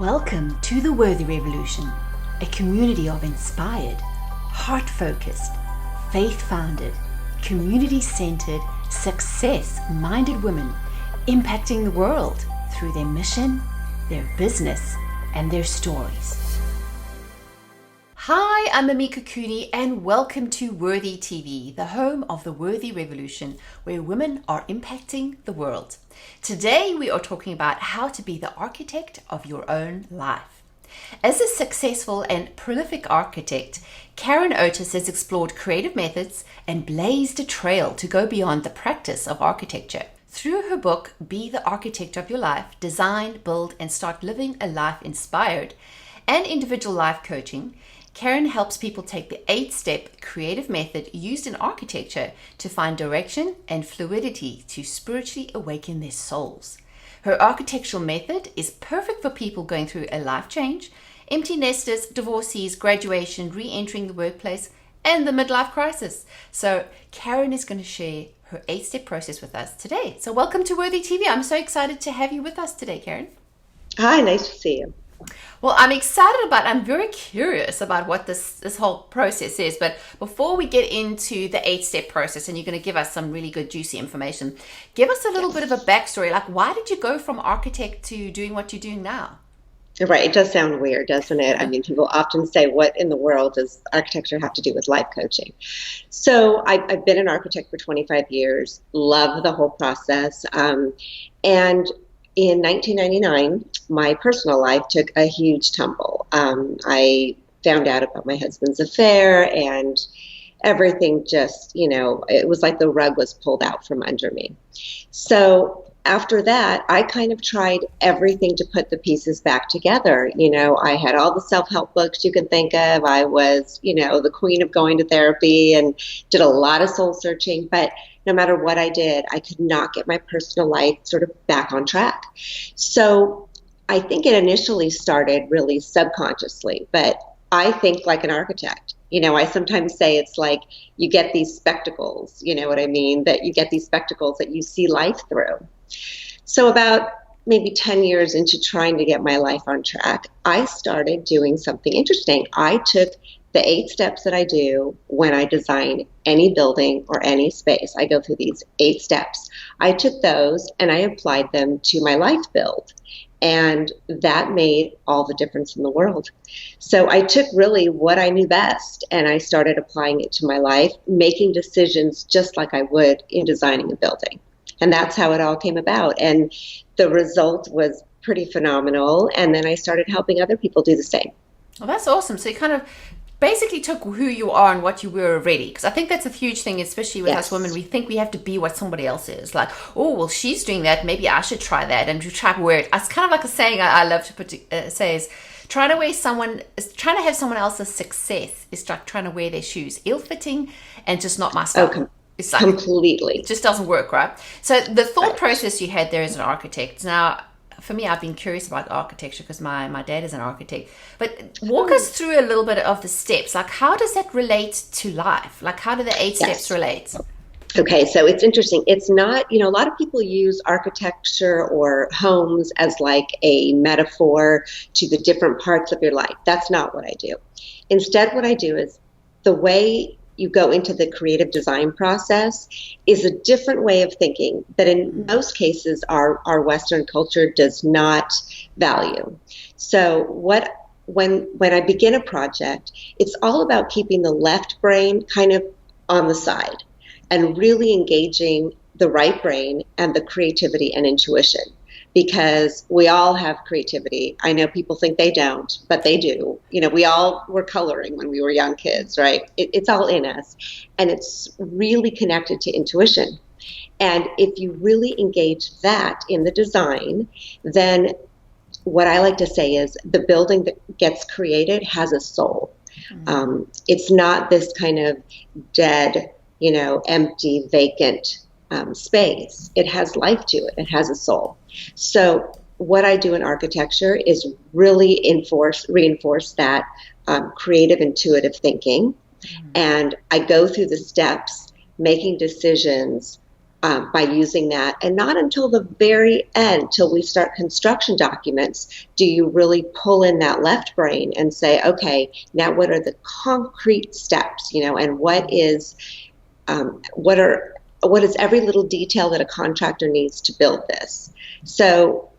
Welcome to the Worthy Revolution, a community of inspired, heart-focused, faith-founded, community-centered, success-minded women impacting the world through their mission, their business, and their stories. Hi, I'm Mimika Cooney, and welcome to Worthy TV, the home of the Worthy Revolution, where women are impacting the world. Today, we are talking about how to be the architect of your own life. As a successful and prolific architect, Karen Otis has explored creative methods and blazed a trail to go beyond the practice of architecture. Through her book, Be the Architect of Your Life, Design, Build, and Start Living a Life Inspired, and individual life coaching, Karen helps people take the 8-step creative method used in architecture to find direction and fluidity to spiritually awaken their souls. Her architectural method is perfect for people going through a life change, empty nesters, divorcees, graduation, re-entering the workplace, and the midlife crisis. So Karen is going to share her 8-step process with us today. So welcome to Worthy TV. I'm so excited to have you with us today, Karen. Hi, nice to see you. Well, I'm very curious about what this whole process is. But before we get into the 8-step process, and you're going to give us some really good, juicy information, give us a little bit of a backstory. Like, why did you go from architect to doing what you're doing now? Right. It does sound weird, doesn't it? I mean, people often say, what in the world does architecture have to do with life coaching? So I've been an architect for 25 years, love the whole process. And in 1999, my personal life took a huge tumble. I found out about my husband's affair, and everything just, it was like the rug was pulled out from under me. So after that, I kind of tried everything to put the pieces back together. I had all the self-help books you can think of. I was, the queen of going to therapy and did a lot of soul searching, but no matter what I did, I could not get my personal life sort of back on track. So I think it initially started really subconsciously, but I think like an architect. I sometimes say it's like you get these spectacles, you know what I mean? That you get these spectacles that you see life through. So about maybe 10 years into trying to get my life on track, I started doing something interesting. I took the 8 steps that I do when I design any building or any space. I go through these 8 steps. I took those and I applied them to my life build. And that made all the difference in the world. So I took really what I knew best and I started applying it to my life, making decisions just like I would in designing a building. And that's how it all came about. And the result was pretty phenomenal. And then I started helping other people do the same. Well, that's awesome. So you kind of basically took who you are and what you were already, because I think that's a huge thing, especially with us women. We think we have to be what somebody else is. Like, oh, well, she's doing that, maybe I should try that, and you try to wear it. It's kind of like a saying I love to say is trying to have someone else's success is like trying to wear their shoes, ill-fitting and just not my style. Okay. It's like, completely. It just doesn't work, right? So the thought process you had there as an architect. Now, for me, I've been curious about architecture because my dad is an architect. But walk us through a little bit of the steps. Like, how does that relate to life? Like, how do the 8 steps relate? Okay, so it's interesting. It's not, a lot of people use architecture or homes as like a metaphor to the different parts of your life. That's not what I do. Instead, what I do is the way you go into the creative design process is a different way of thinking that in most cases our Western culture does not value. So when I begin a project, it's all about keeping the left brain kind of on the side and really engaging the right brain and the creativity and intuition. Because we all have creativity. I know people think they don't, but they do. We all were coloring when we were young kids, right? It's all in us. And it's really connected to intuition. And if you really engage that in the design, then what I like to say is the building that gets created has a soul. It's not this kind of dead, empty, vacant space. It has life to it. It has a soul. So what I do in architecture is really reinforce that creative, intuitive thinking. And I go through the steps, making decisions by using that. And not until the very end, till we start construction documents, do you really pull in that left brain and say, okay, now what are the concrete steps, and what is every little detail that a contractor needs to build this? So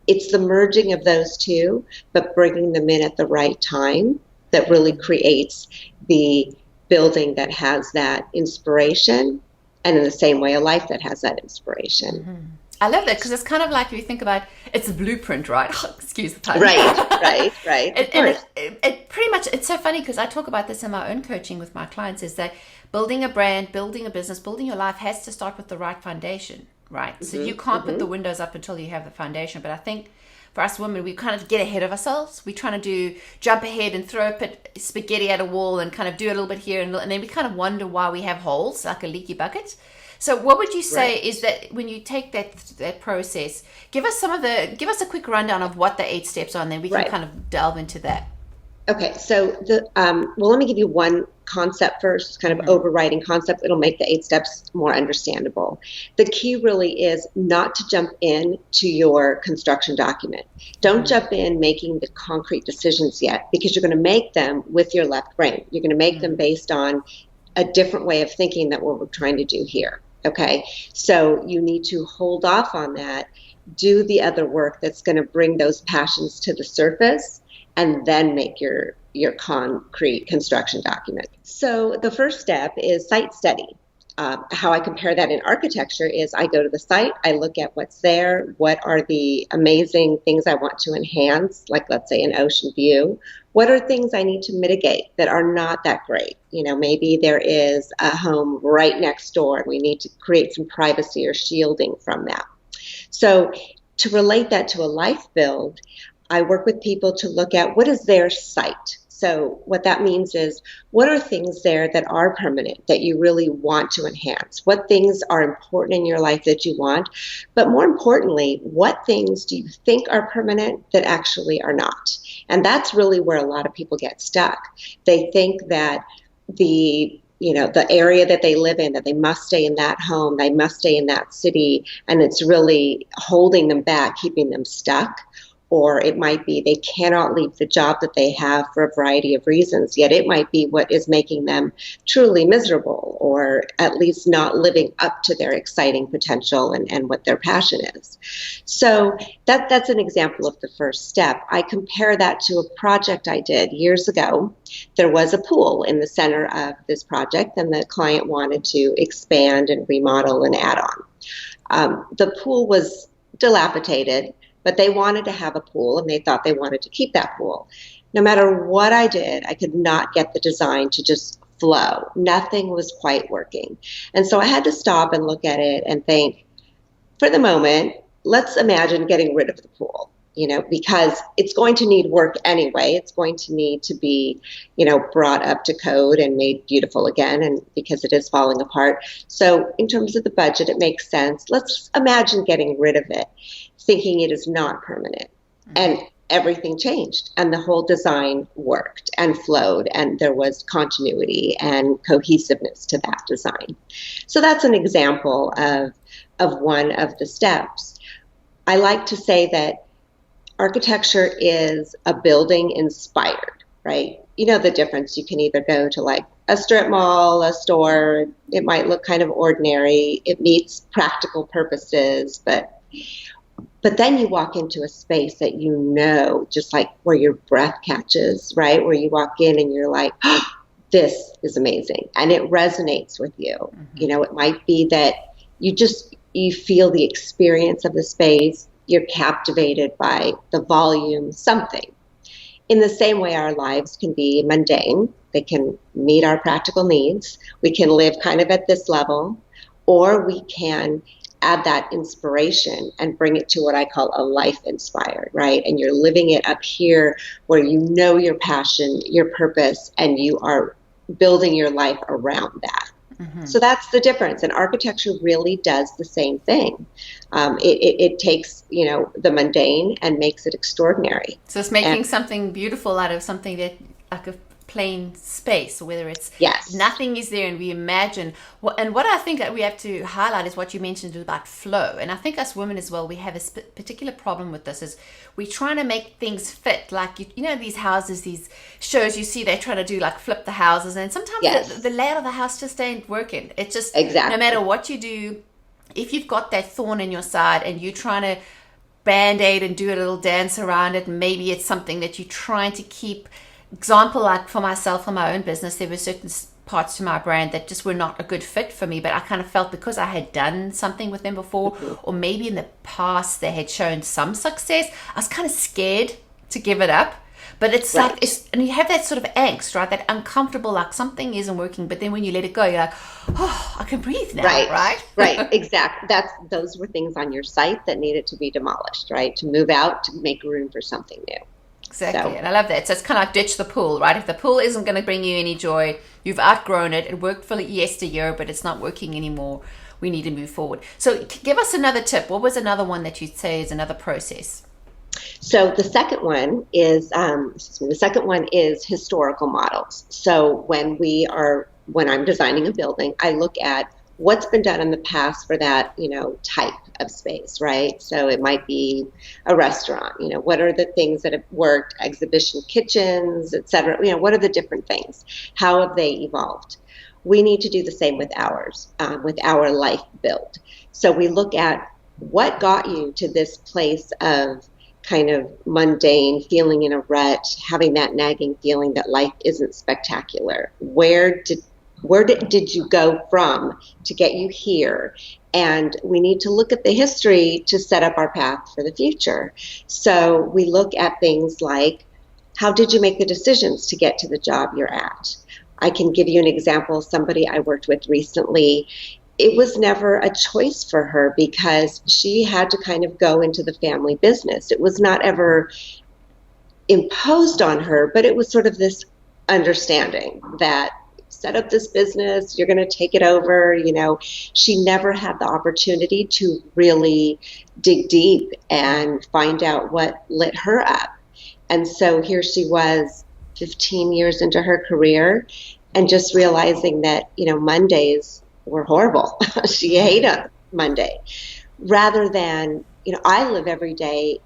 it's the merging of those two, but bringing them in at the right time that really creates the building that has that inspiration, and in the same way, a life that has that inspiration. Mm-hmm. I love that, because it's kind of like, if you think about it's a blueprint, right? Excuse the pun. Right. It pretty much, it's so funny because I talk about this in my own coaching with my clients, is that building a brand, building a business, building your life has to start with the right foundation, right? Mm-hmm. So you can't put the windows up until you have the foundation. But I think for us women, we kind of get ahead of ourselves. We're trying to jump ahead and throw spaghetti at a wall and kind of do a little bit here. And then we kind of wonder why we have holes, like a leaky bucket. So what would you say is that when you take that process, give us a quick rundown of what the 8 steps are, and then we can kind of delve into that. Okay, so let me give you one concept first, kind of overriding concept. It'll make the 8 steps more understandable. The key really is not to jump in to your construction document. Don't jump in making the concrete decisions yet, because you're going to make them with your left brain. You're going to make them based on a different way of thinking than what we're trying to do here. Okay, so you need to hold off on that, do the other work that's going to bring those passions to the surface, and then make your concrete construction document. So the first step is site study. How I compare that in architecture is I go to the site, I look at what's there, what are the amazing things I want to enhance, like let's say an ocean view. What are things I need to mitigate that are not that great? Maybe there is a home right next door and we need to create some privacy or shielding from that. So to relate that to a life build, I work with people to look at what is their site. So what that means is, what are things there that are permanent that you really want to enhance? What things are important in your life that you want? But more importantly, what things do you think are permanent that actually are not? And that's really where a lot of people get stuck. They think that the area that they live in, that they must stay in that home, they must stay in that city, and it's really holding them back, keeping them stuck. Or it might be they cannot leave the job that they have for a variety of reasons, yet it might be what is making them truly miserable, or at least not living up to their exciting potential and what their passion is. So that's an example of the first step. I compare that to a project I did years ago. There was a pool in the center of this project, and the client wanted to expand and remodel and add on. The pool was dilapidated, but they wanted to have a pool, and they thought they wanted to keep that pool. No matter what I did, I could not get the design to just flow. Nothing was quite working. And so I had to stop and look at it and think, for the moment, let's imagine getting rid of the pool, because it's going to need work anyway. It's going to need to be, brought up to code and made beautiful again, and because it is falling apart. So in terms of the budget, it makes sense. Let's imagine getting rid of it, thinking it is not permanent. And everything changed, and the whole design worked and flowed, and there was continuity and cohesiveness to that design. So that's an example of one of the steps. I like to say that architecture is a building inspired, right? You know the difference. You can either go to like a strip mall, a store, it might look kind of ordinary, it meets practical purposes, but then you walk into a space that just like where your breath catches, right? Where you walk in and you're like, oh, this is amazing. And it resonates with you. Mm-hmm. It might be that you feel the experience of the space. You're captivated by the volume, something. In the same way, our lives can be mundane. They can meet our practical needs. We can live kind of at this level, or we can add that inspiration and bring it to what I call a life inspired, right? And you're living it up here where you know your passion, your purpose, and you are building your life around that. Mm-hmm. So that's the difference. And architecture really does the same thing. It takes, the mundane and makes it extraordinary. So it's making something beautiful out of something that, like a plain space, or whether it's Yes. nothing is there and we imagine. And what I think that we have to highlight is what you mentioned about flow. And I think us women as well, we have a particular problem with this, is we're trying to make things fit. Like, you know, these houses, these shows you see, they try to do like flip the houses. And sometimes Yes. the layout of the house just ain't working. It's just, Exactly. no matter what you do, if you've got that thorn in your side and you're trying to band-aid and do a little dance around it, maybe it's something that you're trying to keep. Example, like for myself, for my own business, there were certain parts to my brand that just were not a good fit for me, but I kind of felt because I had done something with them before, or maybe in the past they had shown some success, I was kind of scared to give it up. But it's Right. like, and you have that sort of angst, right? That uncomfortable, like something isn't working, but then when you let it go, you're like, oh, I can breathe now, right? Right, exactly. Those were things on your site that needed to be demolished, right? To move out, to make room for something new. Exactly, So. and I love that. So it's kind of like ditch the pool, right? If the pool isn't going to bring you any joy, you've outgrown it. It worked for yesteryear, but it's not working anymore. We need to move forward. So give us another tip. What was another one that you'd say is another process? So the second one is historical models. So when I'm designing a building, I look at what's been done in the past for that, type of space, right? So it might be a restaurant, what are the things that have worked, exhibition kitchens, et cetera, what are the different things? How have they evolved? We need to do the same with ours, with our life build. So we look at what got you to this place of kind of mundane, feeling in a rut, having that nagging feeling that life isn't spectacular. Where did you go from to get you here? And we need to look at the history to set up our path for the future. So we look at things like, how did you make the decisions to get to the job you're at? I can give you an example. Somebody I worked with recently, it was never a choice for her because she had to kind of go into the family business. It was not ever imposed on her, but it was sort of this understanding that set up this business, you're going to take it over. She never had the opportunity to really dig deep and find out what lit her up. And so here she was 15 years into her career and just realizing that, Mondays were horrible. She hated Monday. Rather than, I live every day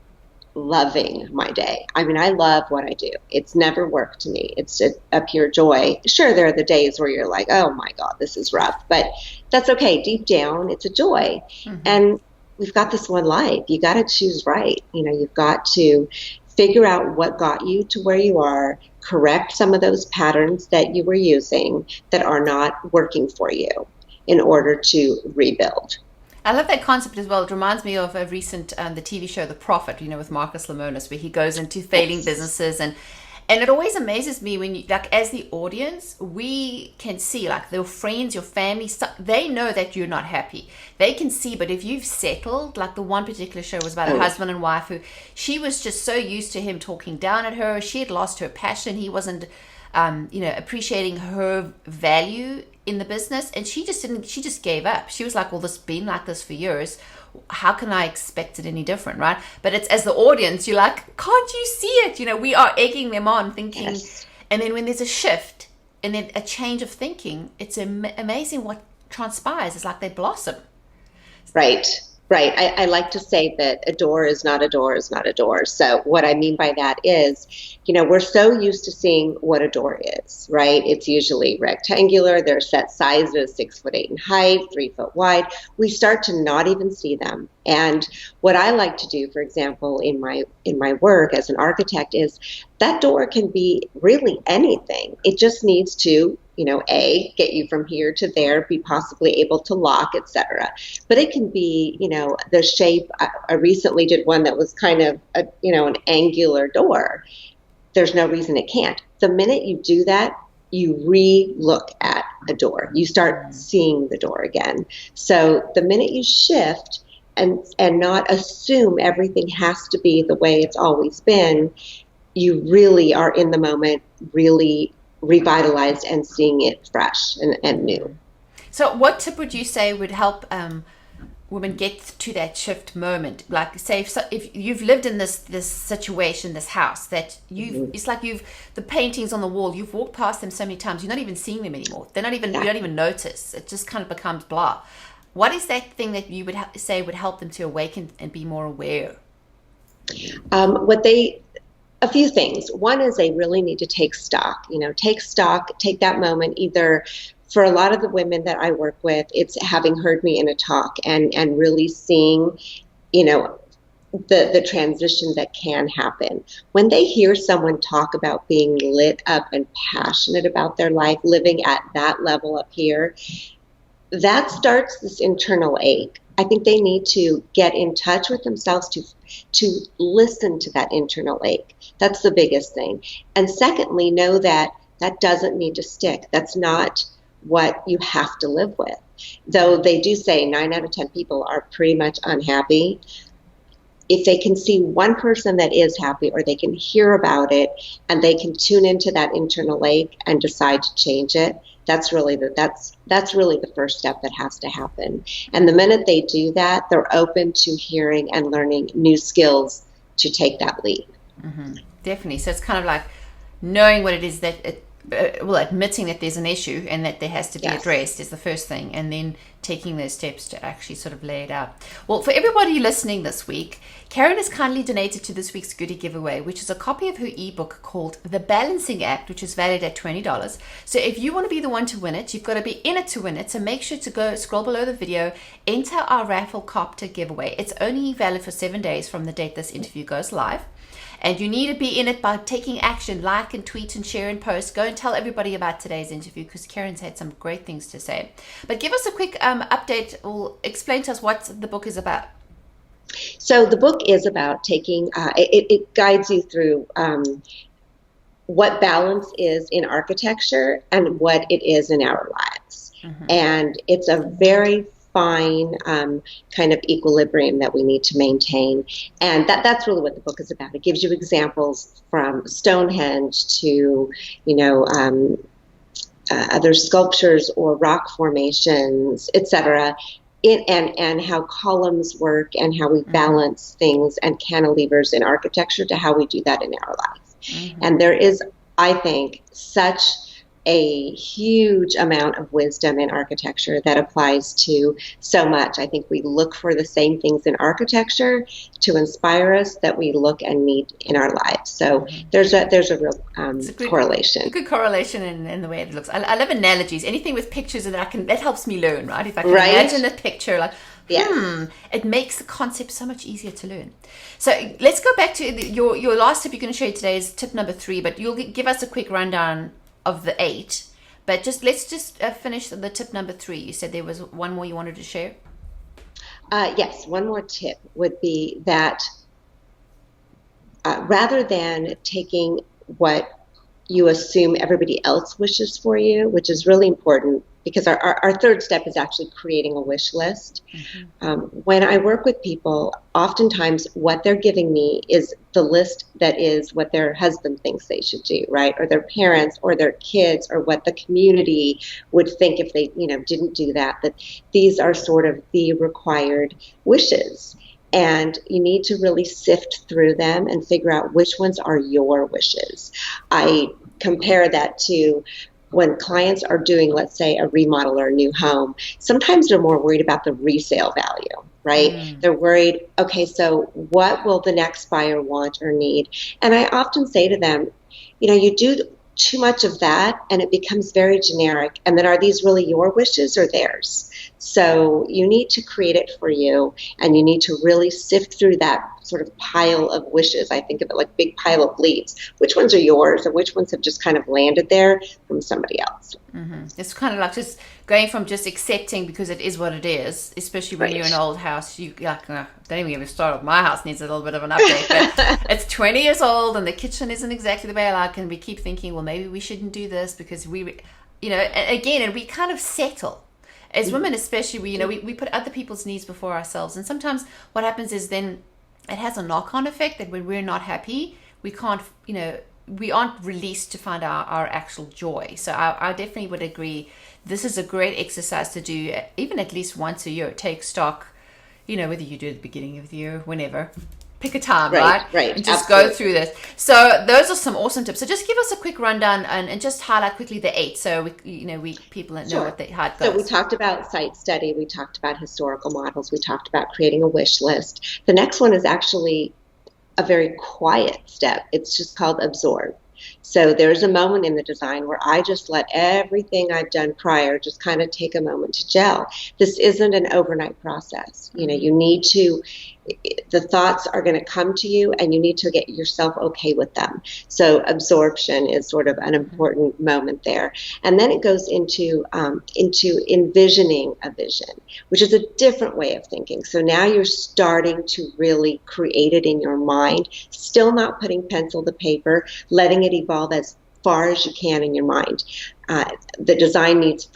loving my day. I mean, I love what I do. It's never work to me. It's a pure joy. Sure, there are the days where you're like, oh my God, this is rough, but that's okay. Deep down, it's a joy. Mm-hmm. And we've got this one life. You got to choose right. You've got to figure out what got you to where you are, correct some of those patterns that you were using that are not working for you in order to rebuild. I love that concept as well. It reminds me of a recent, the TV show, The Prophet, with Marcus Lemonis, where he goes into failing businesses. And it always amazes me when you, like, as the audience, we can see, like, your friends, your family, they know that you're not happy. They can see, but if you've settled, like the one particular show was about a husband and wife who, she was just so used to him talking down at her. She had lost her passion. He wasn't, appreciating her value in the business, and she just gave up. She was like, well, this has been like this for years. How can I expect it any different, right? But it's, as the audience, you're like, can't you see it? We are egging them on, thinking, yes. And then when there's a shift and then a change of thinking, it's amazing what transpires. It's like they blossom. Right. I like to say that a door is not a door is not a door. So what I mean by that is, we're so used to seeing what a door is, right? It's usually rectangular. They're set sizes, 6'8" in height, 3 foot wide. We start to not even see them. And what I like to do, for example, in my work as an architect is that door can be really anything. It just needs to get you from here to there, be possibly able to lock, etc. But it can be, the shape. I recently did one that was kind of, an angular door. There's no reason it can't. The minute you do that, you re-look at a door. You start seeing the door again. So the minute you shift and not assume everything has to be the way it's always been, you really are in the moment, really revitalized and seeing it fresh and new. So what tip would you say would help women get to that shift moment, like say if you've lived in this situation, this house that it's like the paintings on the wall, you've walked past them so many times, you're not even seeing them anymore. They're not even, you don't even notice. It just kind of becomes blah. What is that thing that you would say would help them to awaken and be more aware? A few things. One is they really need to take stock, take that moment. Either for a lot of the women that I work with, it's having heard me in a talk and really seeing, the transition that can happen. When they hear someone talk about being lit up and passionate about their life, living at that level up here, that starts this internal ache. I think they need to get in touch with themselves to listen to that internal ache. That's the biggest thing. And secondly, know that that doesn't need to stick. That's not what you have to live with. Though they do say 9 out of 10 people are pretty much unhappy. If they can see one person that is happy, or they can hear about it and they can tune into that internal ache and decide to change it, that's really the first step that has to happen. And the minute they do that, they're open to hearing and learning new skills to take that leap. Mm-hmm. Definitely. So it's kind of like knowing what it is that admitting that there's an issue and that there has to be addressed is the first thing, and then taking those steps to actually sort of lay it out. Well, for everybody listening this week, Karen has kindly donated to this week's goodie giveaway, which is a copy of her ebook called The Balancing Act, which is valued at $20. So if you want to be the one to win it, you've got to be in it to win it. So make sure to go scroll below the video, enter our raffle copter giveaway. It's only valid for 7 days from the date this interview goes live. And you need to be in it by taking action, like and tweet and share and post. Go and tell everybody about today's interview, because Karen's had some great things to say. But give us a quick update, or explain to us what the book is about. So the book is about taking, it guides you through what balance is in architecture and what it is in our lives. Mm-hmm. And it's a very fine kind of equilibrium that we need to maintain. And that's really what the book is about. It gives you examples from Stonehenge to, other sculptures or rock formations, etc., and how columns work and how we balance things, and cantilevers in architecture to how we do that in our lives. Mm-hmm. And there is, I think, such a huge amount of wisdom in architecture that applies to so much. I think we look for the same things in architecture to inspire us that we look and need in our lives. So there's a real correlation. A good correlation in the way it looks. I love analogies. Anything with pictures that helps me learn, right? If I can imagine the picture, like, it makes the concept so much easier to learn. So let's go back to your last tip you're going to share today is tip number 3, but you'll give us a quick rundown of the 8, but let's finish the tip number 3. You said there was one more you wanted to share. Yes, one more tip would be that rather than taking what you assume everybody else wishes for you, which is really important, because our third step is actually creating a wish list. Mm-hmm. When I work with people, oftentimes what they're giving me is the list that is what their husband thinks they should do, right? Or their parents or their kids, or what the community would think if they, didn't do that these are sort of the required wishes. And you need to really sift through them and figure out which ones are your wishes. I compare that to when clients are doing, let's say, a remodel or a new home. Sometimes they're more worried about the resale value, right? Mm. They're worried, okay, so what will the next buyer want or need? And I often say to them, you do too much of that and it becomes very generic. And then are these really your wishes or theirs? So you need to create it for you, and you need to really sift through that sort of pile of wishes. I think of it like big pile of leaves. Which ones are yours and which ones have just kind of landed there from somebody else? Mm-hmm. It's kind of like just going from just accepting because it is what it is, especially when you're in an old house. You like, don't even get me started. My house needs a little bit of an update. But it's 20 years old and the kitchen isn't exactly the way I like, and we keep thinking, well, maybe we shouldn't do this because we kind of settle. As women especially, we put other people's needs before ourselves. And sometimes what happens is then it has a knock-on effect that when we're not happy, we can't, we aren't released to find our actual joy. So I definitely would agree. This is a great exercise to do, even at least once a year. Take stock whether you do it at the beginning of the year, whenever. Pick a time, Right. And just Absolutely. go through this. So those are some awesome tips. So just give us a quick rundown and just highlight quickly the 8, so we people know Sure. how it goes. So we talked about site study, we talked about historical models, we talked about creating a wish list. The next one is actually a very quiet step. It's just called absorb. So there's a moment in the design where I just let everything I've done prior just kind of take a moment to gel. This isn't an overnight process. You need to, the thoughts are going to come to you and you need to get yourself okay with them. So absorption is sort of an important moment there. And then it goes into envisioning a vision, which is a different way of thinking. So now you're starting to really create it in your mind, still not putting pencil to paper, letting it evolve as far as you can in your mind. The design needs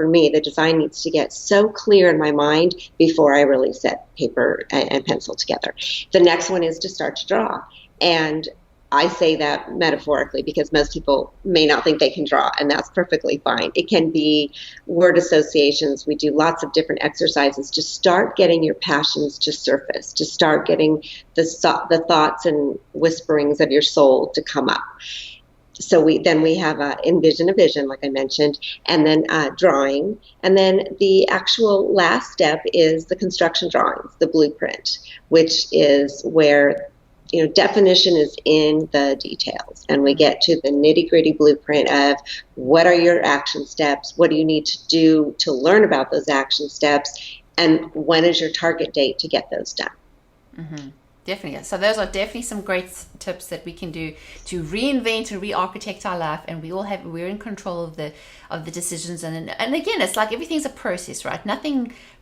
to get so clear in my mind before I really set paper and pencil together. The next one is to start to draw. And I say that metaphorically because most people may not think they can draw, and that's perfectly fine. It can be word associations. We do lots of different exercises to start getting your passions to surface, to start getting the thoughts and whisperings of your soul to come up. So we have envision a vision, like I mentioned, and then drawing. And then the actual last step is the construction drawings, the blueprint, which is where definition is in the details. And we get to the nitty-gritty blueprint of what are your action steps, what do you need to do to learn about those action steps, and when is your target date to get those done. Mm-hmm. Definitely. So those are definitely some great tips that we can do to reinvent and re-architect our life, and we're in control of the decisions. And again, it's like everything's a process, right?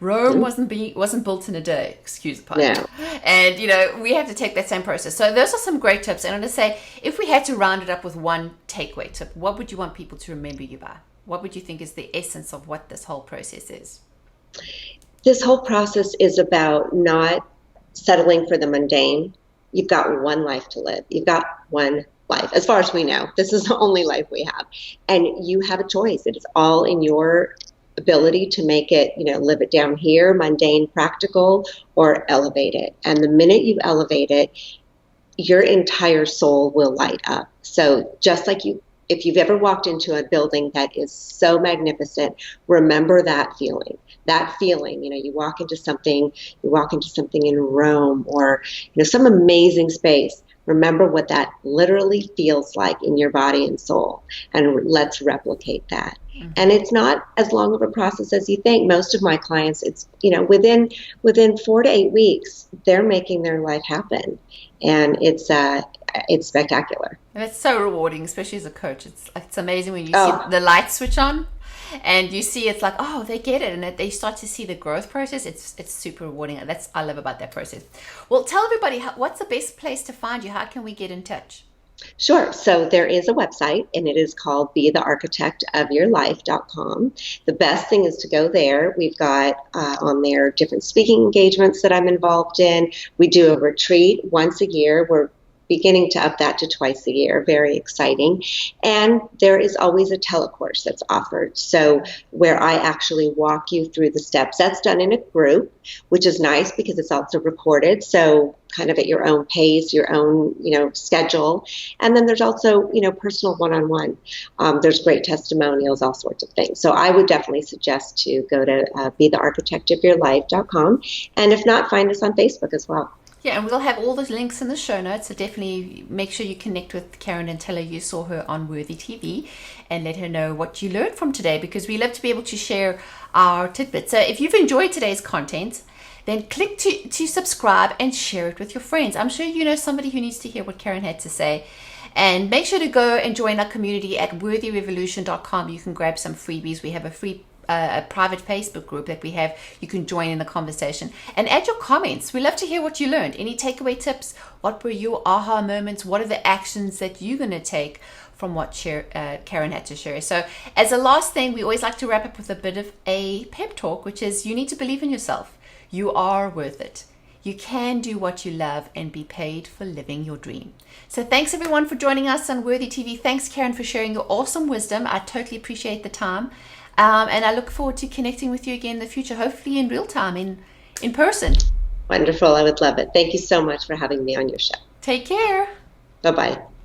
Rome wasn't built in a day. Excuse the pun. Yeah. And we have to take that same process. So those are some great tips. And I'm going to say, if we had to round it up with one takeaway tip, what would you want people to remember you by? What would you think is the essence of what this whole process is? This whole process is about not settling for the mundane. You've got one life to live. You've got one life. As far as we know, this is the only life we have. And you have a choice. It is all in your ability to make it, live it down here, mundane, practical, or elevate it. And the minute you elevate it, your entire soul will light up. So just like if you've ever walked into a building that is so magnificent, remember that feeling. You walk into something in Rome or, some amazing space. Remember what that literally feels like in your body and soul, and let's replicate that. Mm-hmm. And it's not as long of a process as you think. Most of my clients, it's, within 4 to 8 weeks, they're making their life happen. And it's spectacular. And it's so rewarding, especially as a coach. It's amazing when you see the light switch on and you see it's like, oh, they get it. And they start to see the growth process. It's super rewarding. I love about that process. Well, tell everybody, what's the best place to find you? How can we get in touch? Sure. So there is a website, and it is called bethearchitectofyourlife.com. The best thing is to go there. We've got on there different speaking engagements that I'm involved in. We do a retreat once a year. We're beginning to up that to twice a year. Very exciting. And there is always a telecourse that's offered. So where I actually walk you through the steps. That's done in a group, which is nice because it's also recorded. So kind of at your own pace, your own, schedule. And then there's also, personal one-on-one. There's great testimonials, all sorts of things. So I would definitely suggest to go to bethearchitectofyourlife.com. And if not, find us on Facebook as well. Yeah, and we'll have all the links in the show notes, so definitely make sure you connect with Karen and tell her you saw her on Worthy TV and let her know what you learned from today, because we love to be able to share our tidbits. So if you've enjoyed today's content, then click to subscribe and share it with your friends. I'm sure you know somebody who needs to hear what Karen had to say. And make sure to go and join our community at worthyrevolution.com. You can grab some freebies. We have a free a private Facebook group that we have. You can join in the conversation and add your comments. We love to hear what you learned. Any takeaway tips? What were your aha moments? What are the actions that you're going to take from what Karen had to share? So as a last thing, we always like to wrap up with a bit of a pep talk, which is you need to believe in yourself. You are worth it. You can do what you love and be paid for living your dream. So thanks everyone for joining us on Worthy TV. Thanks Karen for sharing your awesome wisdom. I totally appreciate the time. And I look forward to connecting with you again in the future, hopefully in real time, in person. Wonderful. I would love it. Thank you so much for having me on your show. Take care. Bye-bye.